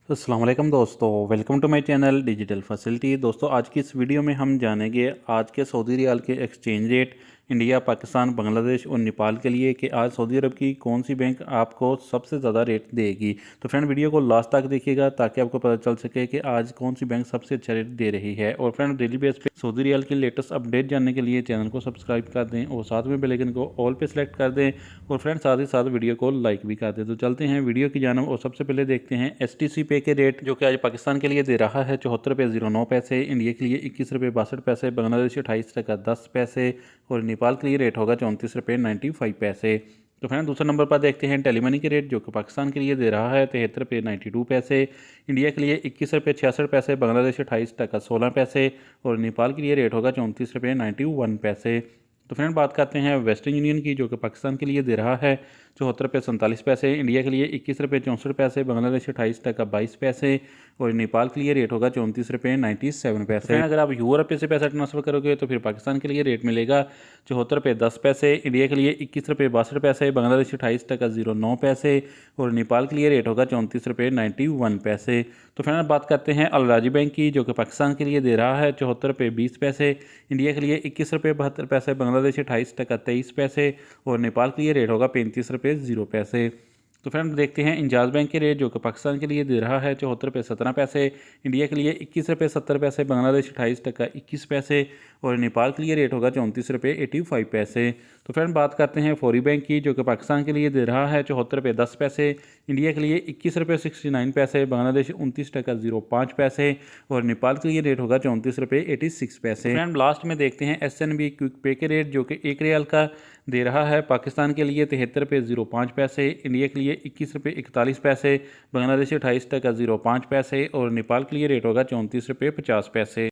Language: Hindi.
अस्सलाम वालेकुम दोस्तों, welcome to my channel digital facility. दोस्तों आज की इस वीडियो में हम जानेंगे आज के सऊदी रियाल के exchange rate India, Pakistan, Bangladesh और नेपाल के लिए कि आज सऊदी अरब की कौन सी बैंक आपको सबसे ज़्यादा रेट देगी। तो फ्रेंड वीडियो को लास्ट तक देखिएगा ताकि आपको पता चल सके कि आज कौन सी बैंक सबसे अच्छा रेट दे रही है। और फ्रेंड डेली बेस पे सऊदी रियाल की लेटेस्ट अपडेट जानने के लिए चैनल को सब्सक्राइब कर दें और साथ में बेल आइकन को ऑल पे सेलेक्ट कर दें और फ्रेंड साथ ही साथ वीडियो को लाइक भी कर दें। तो चलते हैं वीडियो की जानब और सबसे पहले देखते हैं STC पे के रेट जो कि आज पाकिस्तान के लिए दे रहा है 74 रुपये 09 पैसे, इंडिया के लिए 21 रुपये 62 पैसे, बांग्लादेश 28 टका 10 पैसे और नेपाल के लिए रेट होगा 34 रुपये 95 पैसे। तो फ्रेंड दूसरे नंबर पर देखते हैं टेलीमनी के रेट जो कि पाकिस्तान के लिए दे रहा है 73 रुपये 92 पैसे, इंडिया के लिए 21 रुपये 66 पैसे, बांग्लादेश 28 टका 16 पैसे और नेपाल के लिए रेट होगा 34 रुपये 91 पैसे। तो फ्रेंड बात करते हैं वेस्टर्न यूनियन की जो कि पाकिस्तान के लिए दे रहा है 74 रुपये 47 पैसे, इंडिया के लिए 21 रुपये 64 पैसे, बांग्लादेश 28 टका 22 पैसे और नेपाल के लिए रेट होगा 34 रुपये 97 पैसे। अगर आप यूरोप से पैसा ट्रांसफर करोगे तो फिर पाकिस्तान के लिए रेट मिलेगा 74 रुपये 10 पैसे, इंडिया के लिए 21 रुपये 62 पैसे, बांग्लादेश 28 टका 09 पैसे और नेपाल के लिए रेट होगा 34 रुपये 91 पैसे। तो फिर बात करते हैं अल राजी बैंक की जो कि पाकिस्तान के लिए दे रहा है 74 रुपये 20 पैसे, इंडिया के लिए 21 रुपये 72 पैसे, बांग्लादेश 28 टका 23 पैसे और नेपाल के लिए रेट होगा 35 रुपये 0 पैसे। तो फ्रेंड देखते हैं इंजाज बैंक के रेट जो कि पाकिस्तान के लिए दे रहा है 74 रुपये 17 पैसे, इंडिया के लिए 21 रुपये 70 पैसे, बांग्लादेश 28 टका 21 पैसे और नेपाल के लिए रेट होगा 34 रुपये 85 पैसे। तो फ्रेंड बात करते हैं फौरी बैंक की जो कि पाकिस्तान के लिए दे रहा है 74 रुपये 10 पैसे, इंडिया के लिए 21 रुपये 69 पैसे, बांग्लादेश 29 टका 05 पैसे और नेपाल के लिए रेट होगा 34 रुपये 86 पैसे। फ्रेंड लास्ट में देखते हैं SNB क्विक पे के रेट जो कि 1 रियाल का दे रहा है पाकिस्तान के लिए 73 रुपये 05 पैसे, इंडिया के लिए 21 रुपये 41 पैसे, बांग्लादेश 28 टका 05 पैसे और नेपाल के लिए रेट होगा 34 रुपये 50 पैसे।